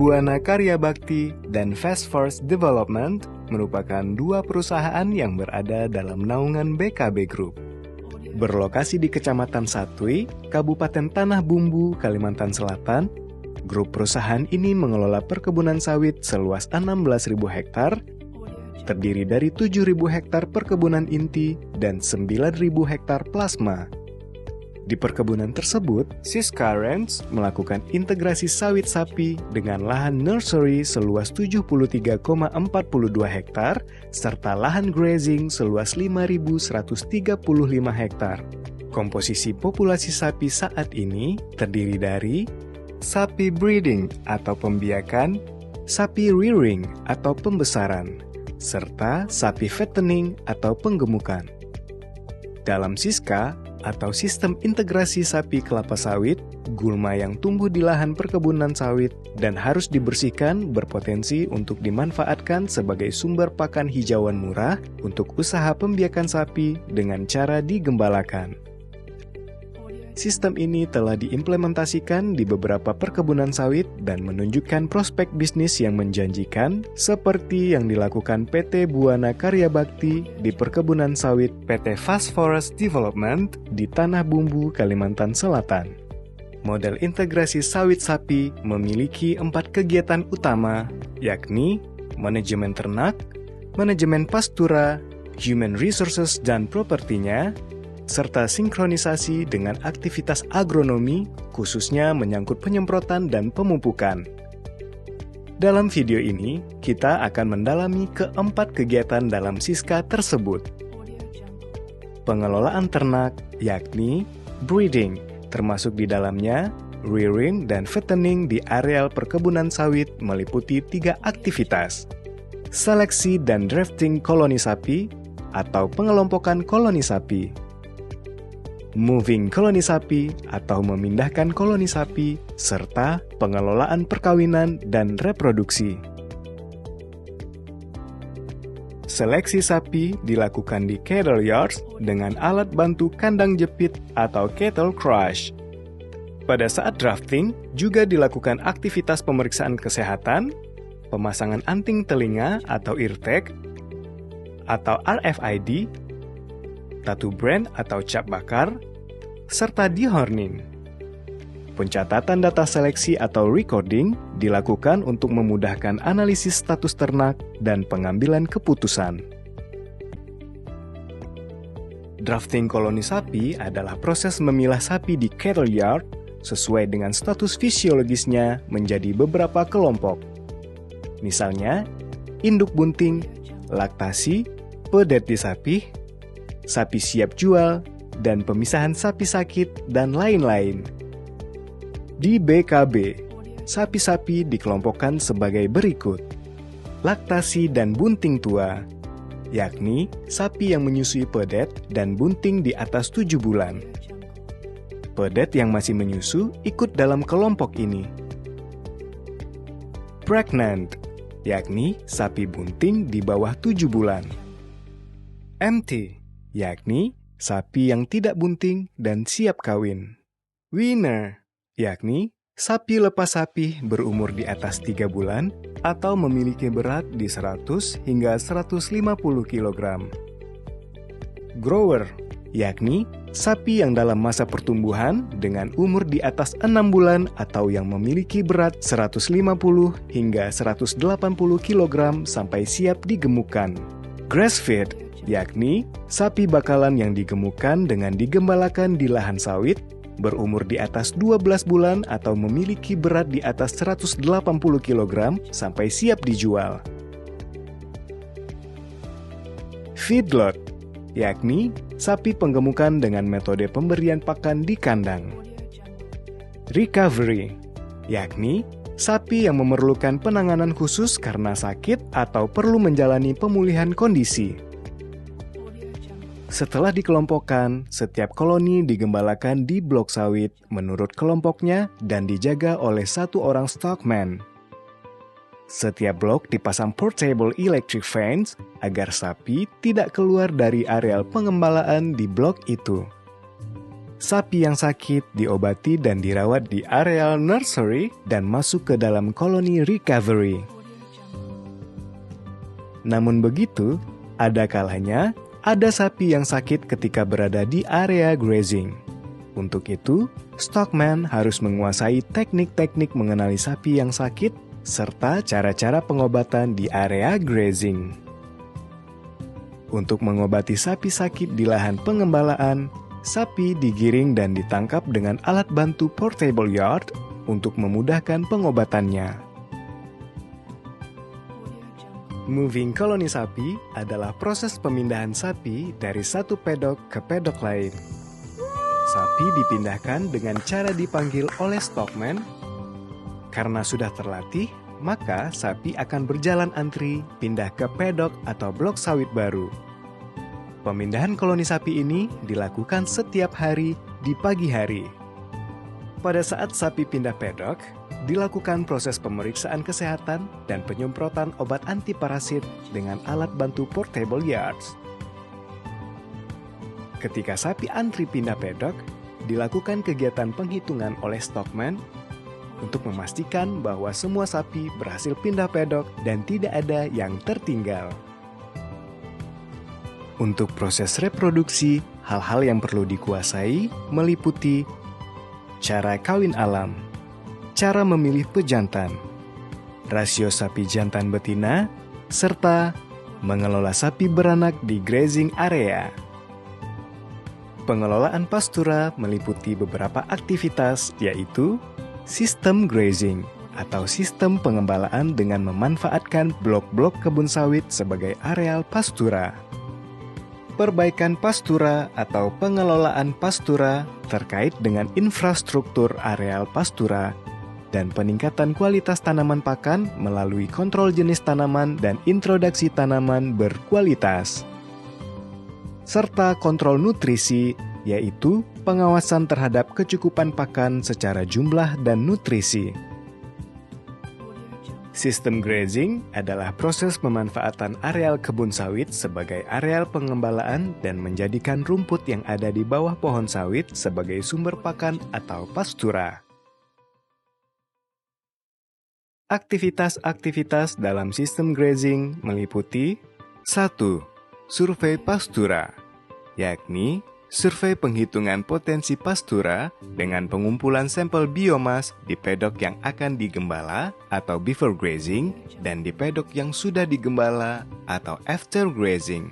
Buana Karya Bakti dan Fast Force Development merupakan dua perusahaan yang berada dalam naungan BKB Group. Berlokasi di Kecamatan Satui, Kabupaten Tanah Bumbu, Kalimantan Selatan, grup perusahaan ini mengelola perkebunan sawit seluas 16.000 hektar, terdiri dari 7.000 hektar perkebunan inti dan 9.000 hektar plasma. Di perkebunan tersebut, Siska Ranch melakukan integrasi sawit sapi dengan lahan nursery seluas 73,42 hektar serta lahan grazing seluas 5.135 hektar. Komposisi populasi sapi saat ini terdiri dari sapi breeding atau pembiakan, sapi rearing atau pembesaran, serta sapi fattening atau penggemukan. Dalam Siska atau sistem integrasi sapi kelapa sawit, gulma yang tumbuh di lahan perkebunan sawit dan harus dibersihkan berpotensi untuk dimanfaatkan sebagai sumber pakan hijauan murah untuk usaha pembiakan sapi dengan cara digembalakan. Sistem ini telah diimplementasikan di beberapa perkebunan sawit dan menunjukkan prospek bisnis yang menjanjikan seperti yang dilakukan PT Buana Karya Bakti di perkebunan sawit PT Fast Forest Development di Tanah Bumbu, Kalimantan Selatan. Model integrasi sawit sapi memiliki 4 kegiatan utama, yakni manajemen ternak, manajemen pastura, human resources dan propertinya, serta sinkronisasi dengan aktivitas agronomi, khususnya menyangkut penyemprotan dan pemupukan. Dalam video ini, kita akan mendalami keempat kegiatan dalam Siska tersebut. Pengelolaan ternak, yakni breeding, termasuk di dalamnya rearing dan fattening di areal perkebunan sawit meliputi 3 aktivitas. Seleksi dan drafting koloni sapi, atau pengelompokan koloni sapi. Moving koloni sapi atau memindahkan koloni sapi, serta pengelolaan perkawinan dan reproduksi. Seleksi sapi dilakukan di cattle yards dengan alat bantu kandang jepit atau cattle crush. Pada saat drafting, juga dilakukan aktivitas pemeriksaan kesehatan, pemasangan anting telinga atau ear tag, atau RFID, tattoo brand atau cap bakar, serta dehorning. Pencatatan data seleksi atau recording dilakukan untuk memudahkan analisis status ternak dan pengambilan keputusan. Drafting koloni sapi adalah proses memilah sapi di cattle yard sesuai dengan status fisiologisnya menjadi beberapa kelompok. Misalnya, induk bunting, laktasi, pedet di sapi siap jual, dan pemisahan sapi sakit, dan lain-lain. Di BKB, sapi-sapi dikelompokkan sebagai berikut. Laktasi dan bunting tua, yakni sapi yang menyusui pedet dan bunting di atas 7 bulan. Pedet yang masih menyusu ikut dalam kelompok ini. Pregnant, yakni sapi bunting di bawah 7 bulan. Empty, yakni sapi yang tidak bunting dan siap kawin. Weaner, yakni sapi lepas sapi berumur di atas 3 bulan atau memiliki berat di 100 hingga 150 kg. Grower, yakni sapi yang dalam masa pertumbuhan dengan umur di atas 6 bulan atau yang memiliki berat 150 hingga 180 kg sampai siap digemukkan. Grass-fed, yakni sapi bakalan yang digemukkan dengan digembalakan di lahan sawit, berumur di atas 12 bulan atau memiliki berat di atas 180 kg sampai siap dijual. Feedlot, yakni sapi penggemukan dengan metode pemberian pakan di kandang. Recovery, yakni sapi yang memerlukan penanganan khusus karena sakit atau perlu menjalani pemulihan kondisi. Setelah dikelompokkan, setiap koloni digembalakan di blok sawit menurut kelompoknya dan dijaga oleh 1 orang stockman. Setiap blok dipasang portable electric fence agar sapi tidak keluar dari areal pengembalaan di blok itu. Sapi yang sakit diobati dan dirawat di areal nursery dan masuk ke dalam koloni recovery. Namun begitu, ada kalanya ada sapi yang sakit ketika berada di area grazing. Untuk itu, stockman harus menguasai teknik-teknik mengenali sapi yang sakit serta cara-cara pengobatan di area grazing. Untuk mengobati sapi sakit di lahan pengembalaan, sapi digiring dan ditangkap dengan alat bantu portable yard untuk memudahkan pengobatannya. Moving koloni sapi adalah proses pemindahan sapi dari satu pedok ke pedok lain. Sapi dipindahkan dengan cara dipanggil oleh stockman. Karena sudah terlatih, maka sapi akan berjalan antri pindah ke pedok atau blok sawit baru. Pemindahan koloni sapi ini dilakukan setiap hari di pagi hari. Pada saat sapi pindah pedok, dilakukan proses pemeriksaan kesehatan dan penyemprotan obat anti parasit dengan alat bantu portable yards. Ketika sapi antri pindah pedok, dilakukan kegiatan penghitungan oleh stockman untuk memastikan bahwa semua sapi berhasil pindah pedok dan tidak ada yang tertinggal. Untuk proses reproduksi, hal-hal yang perlu dikuasai meliputi cara kawin alam, cara memilih pejantan, rasio sapi jantan betina, serta mengelola sapi beranak di grazing area. Pengelolaan pastura meliputi beberapa aktivitas, yaitu sistem grazing atau sistem pengembalaan dengan memanfaatkan blok-blok kebun sawit sebagai areal pastura. Perbaikan pastura atau pengelolaan pastura terkait dengan infrastruktur areal pastura dan peningkatan kualitas tanaman pakan melalui kontrol jenis tanaman dan introduksi tanaman berkualitas. Serta kontrol nutrisi, yaitu pengawasan terhadap kecukupan pakan secara jumlah dan nutrisi. Sistem grazing adalah proses pemanfaatan areal kebun sawit sebagai areal pengembalaan dan menjadikan rumput yang ada di bawah pohon sawit sebagai sumber pakan atau pastura. Aktivitas-aktivitas dalam sistem grazing meliputi 1. Survei pastura, yakni survei penghitungan potensi pastura dengan pengumpulan sampel biomas di pedok yang akan digembala atau before grazing dan di pedok yang sudah digembala atau after grazing.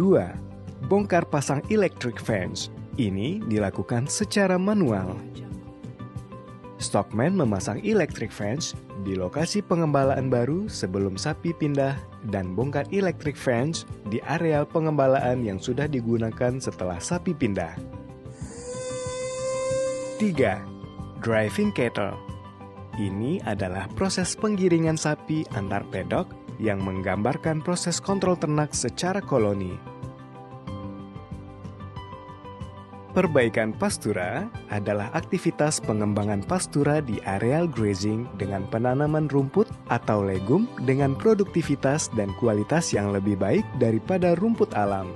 2. Bongkar pasang electric fence. Ini dilakukan secara manual. Stockman memasang electric fence di lokasi pengembalaan baru sebelum sapi pindah dan bongkar electric fence di areal pengembalaan yang sudah digunakan setelah sapi pindah. 3. Driving cattle. Ini adalah proses penggiringan sapi antar pedok yang menggambarkan proses kontrol ternak secara koloni. Perbaikan pastura adalah aktivitas pengembangan pastura di areal grazing dengan penanaman rumput atau legum dengan produktivitas dan kualitas yang lebih baik daripada rumput alam.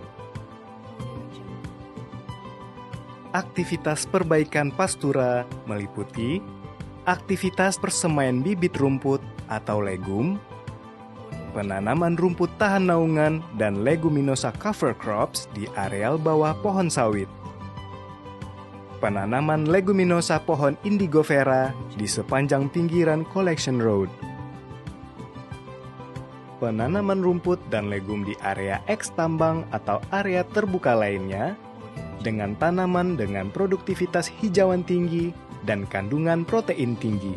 Aktivitas perbaikan pastura meliputi aktivitas persemaian bibit rumput atau legum, penanaman rumput tahan naungan dan leguminosa cover crops di areal bawah pohon sawit, penanaman leguminosa pohon indigofera di sepanjang pinggiran collection road, penanaman rumput dan legum di area eks tambang atau area terbuka lainnya, dengan tanaman dengan produktivitas hijauan tinggi dan kandungan protein tinggi,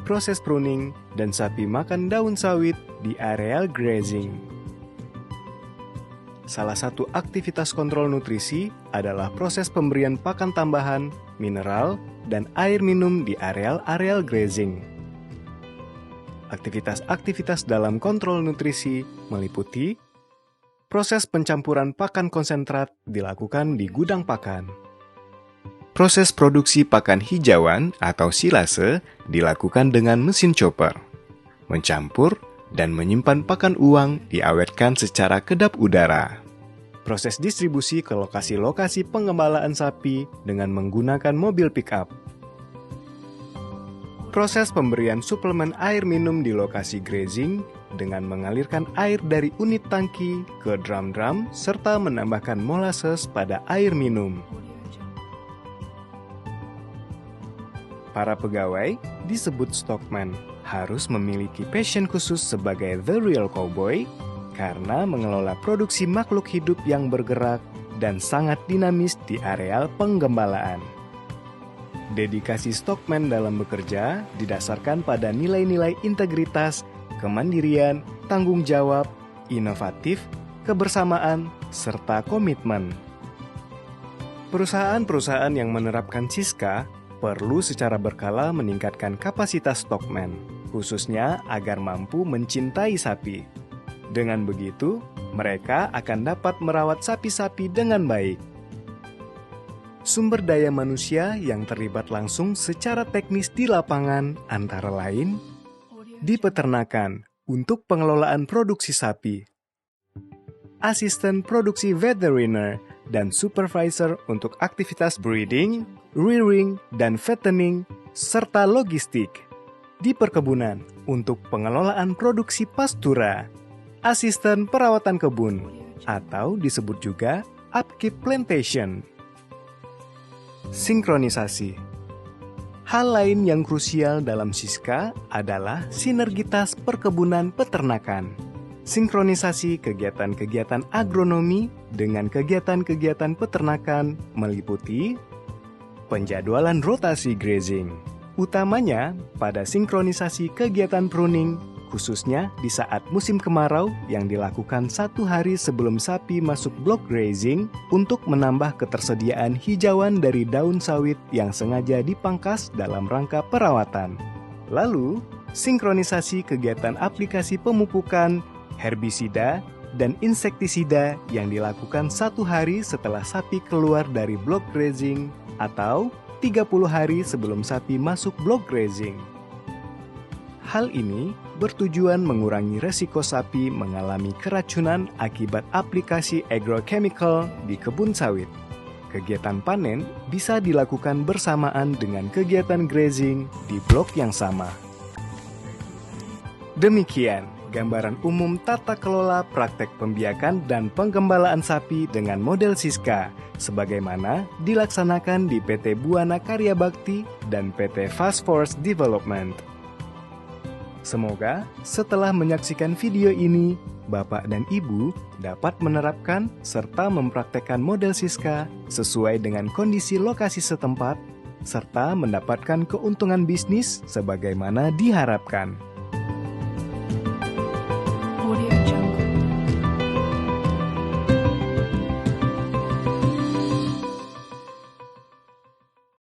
proses pruning dan sapi makan daun sawit di areal grazing. Salah satu aktivitas kontrol nutrisi adalah proses pemberian pakan tambahan, mineral, dan air minum di areal-areal grazing. Aktivitas-aktivitas dalam kontrol nutrisi meliputi proses pencampuran pakan konsentrat dilakukan di gudang pakan. Proses produksi pakan hijauan atau silase dilakukan dengan mesin chopper. Mencampur dan menyimpan pakan uang diawetkan secara kedap udara. proses distribusi ke lokasi-lokasi pengembalaan sapi dengan menggunakan mobil pick-up. Proses pemberian suplemen air minum di lokasi grazing dengan mengalirkan air dari unit tangki ke drum-drum serta menambahkan molasses pada air minum. Para pegawai disebut stockman harus memiliki passion khusus sebagai the real cowboy karena mengelola produksi makhluk hidup yang bergerak dan sangat dinamis di areal penggembalaan. Dedikasi stockman dalam bekerja didasarkan pada nilai-nilai integritas, kemandirian, tanggung jawab, inovatif, kebersamaan, serta komitmen. Perusahaan-perusahaan yang menerapkan Siska perlu secara berkala meningkatkan kapasitas stockman, khususnya agar mampu mencintai sapi. Dengan begitu, mereka akan dapat merawat sapi-sapi dengan baik. Sumber daya manusia yang terlibat langsung secara teknis di lapangan antara lain di peternakan untuk pengelolaan produksi sapi, asisten produksi veteriner dan supervisor untuk aktivitas breeding, rearing, dan fattening, serta logistik. Di perkebunan untuk pengelolaan produksi pastura, asisten perawatan kebun, atau disebut juga upkeep plantation. Sinkronisasi. Hal lain yang krusial dalam Siska adalah sinergitas perkebunan peternakan. Sinkronisasi kegiatan-kegiatan agronomi dengan kegiatan-kegiatan peternakan meliputi penjadwalan rotasi grazing, utamanya pada sinkronisasi kegiatan pruning, khususnya di saat musim kemarau yang dilakukan 1 hari sebelum sapi masuk blok grazing untuk menambah ketersediaan hijauan dari daun sawit yang sengaja dipangkas dalam rangka perawatan. Lalu, sinkronisasi kegiatan aplikasi pemupukan, herbisida, dan insektisida yang dilakukan 1 hari setelah sapi keluar dari blok grazing atau 30 hari sebelum sapi masuk blok grazing. Hal ini bertujuan mengurangi resiko sapi mengalami keracunan akibat aplikasi agrochemical di kebun sawit. Kegiatan panen bisa dilakukan bersamaan dengan kegiatan grazing di blok yang sama. Demikian gambaran umum tata kelola praktek pembiakan dan penggembalaan sapi dengan model Siska, sebagaimana dilaksanakan di PT Buana Karya Bakti dan PT Fast Force Development. Semoga setelah menyaksikan video ini, Bapak dan Ibu dapat menerapkan serta mempraktekkan model Siska sesuai dengan kondisi lokasi setempat, serta mendapatkan keuntungan bisnis sebagaimana diharapkan.